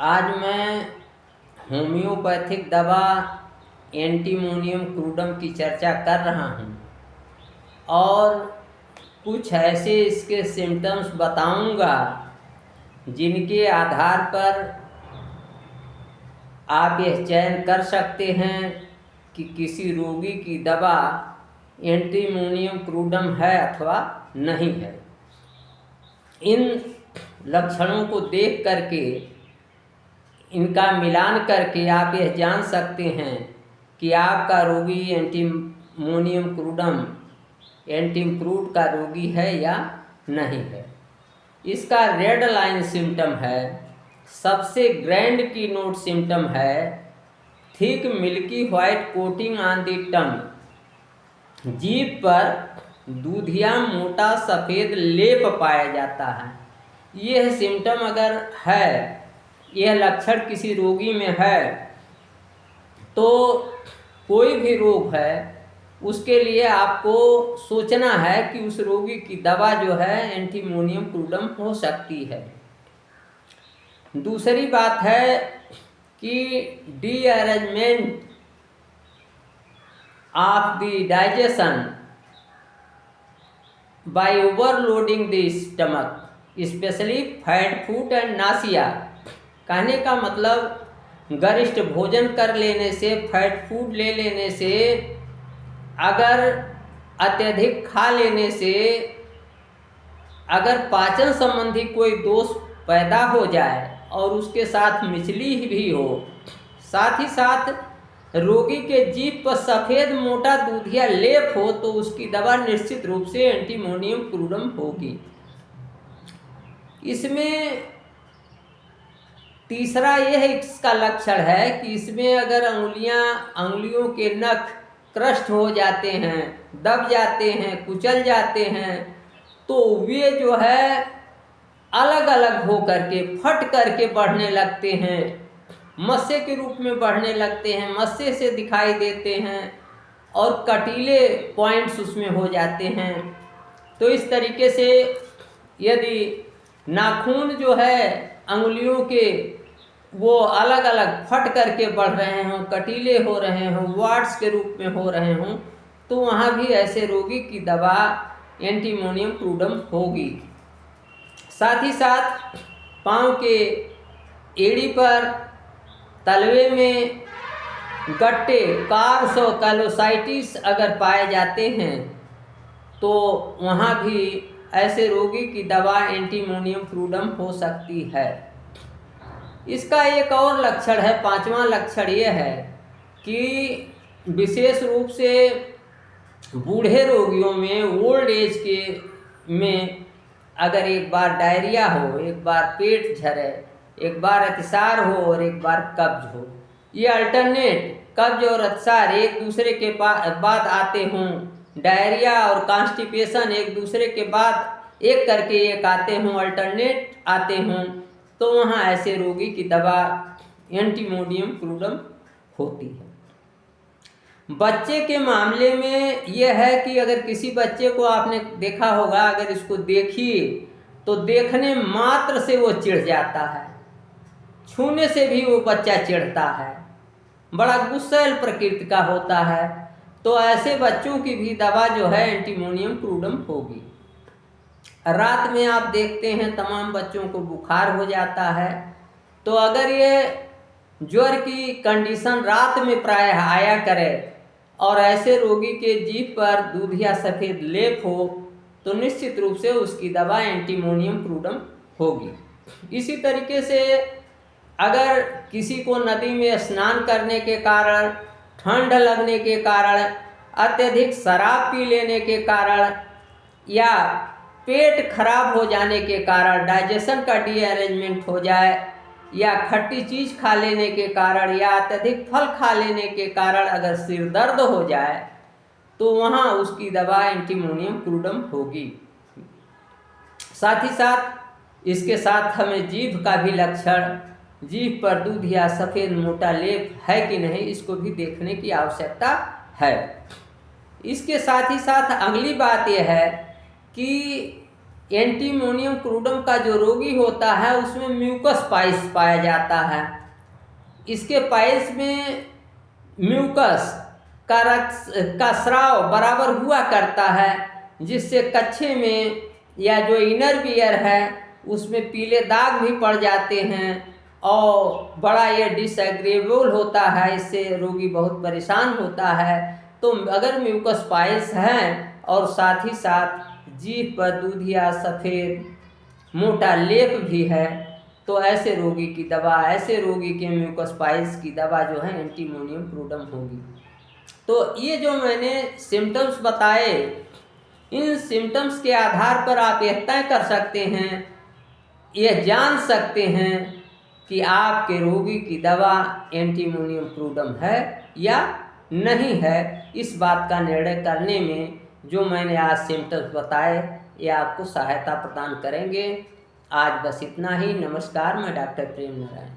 आज मैं होम्योपैथिक दवा एंटीमोनियम क्रूडम की चर्चा कर रहा हूँ और कुछ ऐसे इसके सिम्टम्स बताऊंगा जिनके आधार पर आप यह चयन कर सकते हैं कि किसी रोगी की दवा एंटीमोनियम क्रूडम है अथवा नहीं है। इन लक्षणों को देख करके, इनका मिलान करके आप यह जान सकते हैं कि आपका रोगी एंटीमोनियम क्रूडम एंटीक्रूड का रोगी है या नहीं है। इसका रेड लाइन सिम्टम है, सबसे ग्रैंड की नोट सिम्टम है thick milky white coating on the tongue. जीभ पर दूधिया मोटा सफ़ेद लेप पाया जाता है। यह सिम्टम अगर है, यह लक्षण किसी रोगी में है तो कोई भी रोग है उसके लिए आपको सोचना है कि उस रोगी की दवा जो है एंटीमोनियम क्रूडम हो सकती है। दूसरी बात है कि derangement of the digestion by overloading the stomach specially fat food and nausea. कहने का मतलब गरिष्ठ भोजन कर लेने से, फैट फूड ले लेने से, अगर अत्यधिक खा लेने से अगर पाचन संबंधी कोई दोष पैदा हो जाए और उसके साथ मिचली भी हो, साथ ही साथ रोगी के जीभ पर सफ़ेद मोटा दूधिया लेप हो, तो उसकी दवा निश्चित रूप से एंटीमोनियम क्रूडम होगी। इसमें तीसरा यह इसका लक्षण है कि इसमें अगर अंगुलियों के नख क्रस्ट हो जाते हैं, दब जाते हैं, कुचल जाते हैं, तो वे जो है अलग अलग हो करके, फट करके बढ़ने लगते हैं, मस्से के रूप में बढ़ने लगते हैं, मस्से से दिखाई देते हैं और कटीले पॉइंट्स उसमें हो जाते हैं। तो इस तरीके से यदि नाखून जो है अंगुलियों के वो अलग अलग फट करके बढ़ रहे हों, कटीले हो रहे हों, वार्ड्स के रूप में हो रहे हों, तो वहाँ भी ऐसे रोगी की दवा एंटीमोनियम क्रूडम होगी। साथ ही साथ पाँव के एड़ी पर, तलवे में गट्टे, कार्स और कैलोसाइटिस अगर पाए जाते हैं तो वहाँ भी ऐसे रोगी की दवा एंटीमोनियम क्रूडम हो सकती है। इसका एक और लक्षण है, पांचवा लक्षण ये है कि विशेष रूप से बूढ़े रोगियों में, ओल्ड एज के में अगर एक बार डायरिया हो, एक बार पेट झरे, एक बार अतिसार हो और एक बार कब्ज हो, ये अल्टरनेट कब्ज और अतिसार एक दूसरे के बाद आते हों, डायरिया और कॉन्स्टिपेशन एक दूसरे के बाद एक करके एक आते हों, अल्टरनेट आते हों, तो वहाँ ऐसे रोगी की दवा एंटीमोनियम क्रूडम होती है। बच्चे के मामले में यह है कि अगर किसी बच्चे को आपने देखा होगा, अगर इसको देखिए तो देखने मात्र से वो चिढ़ जाता है, छूने से भी वो बच्चा चिढ़ता है, बड़ा गुस्सैल प्रकृति का होता है। तो ऐसे बच्चों की भी दवा जो है एंटीमोनियम क्रूडम होगी। रात में आप देखते हैं तमाम बच्चों को बुखार हो जाता है, तो अगर ये ज्वर की कंडीशन रात में प्रायः आया करे और ऐसे रोगी के जीभ पर दूधिया सफ़ेद लेप हो, तो निश्चित रूप से उसकी दवा एंटीमोनियम क्रूडम होगी। इसी तरीके से अगर किसी को नदी में स्नान करने के कारण, ठंड लगने के कारण, अत्यधिक शराब पी लेने के कारण या पेट खराब हो जाने के कारण, डाइजेशन का डीअरेंजमेंट हो जाए, या खट्टी चीज़ खा लेने के कारण, या अत्यधिक फल खा लेने के कारण अगर सिर दर्द हो जाए, तो वहाँ उसकी दवा एंटीमोनियम क्रूडम होगी। साथ ही साथ इसके साथ हमें जीभ का भी लक्षण, जीभ पर दूधिया सफ़ेद मोटा लेप है कि नहीं, इसको भी देखने की आवश्यकता है। इसके साथ ही साथ अगली बात यह है कि एंटीमोनियम क्रूडम का जो रोगी होता है उसमें म्यूकस पाइल्स पाया जाता है। इसके पाइल्स में म्यूकस का स्राव बराबर हुआ करता है, जिससे कच्छे में या जो इनर वियर है उसमें पीले दाग भी पड़ जाते हैं और बड़ा ये डिसएग्रेबल होता है। इससे रोगी बहुत परेशान होता है। तो अगर म्यूकस पाइल्स हैं और साथ ही साथ जीभ पर दूधिया सफ़ेद मोटा लेप भी है, तो ऐसे रोगी की दवा, ऐसे रोगी के म्यूकस पाइल्स की दवा जो है एंटीमोनियम क्रूडम होगी। तो ये जो मैंने सिम्टम्स बताए, इन सिम्टम्स के आधार पर आप यह तय कर सकते हैं, यह जान सकते हैं कि आपके रोगी की दवा एंटीमोनियम क्रूडम है या नहीं है। इस बात का निर्णय करने में जो मैंने आज सिम्टम्स बताए ये आपको सहायता प्रदान करेंगे। आज बस इतना ही। नमस्कार, मैं डॉक्टर प्रेम नारायण।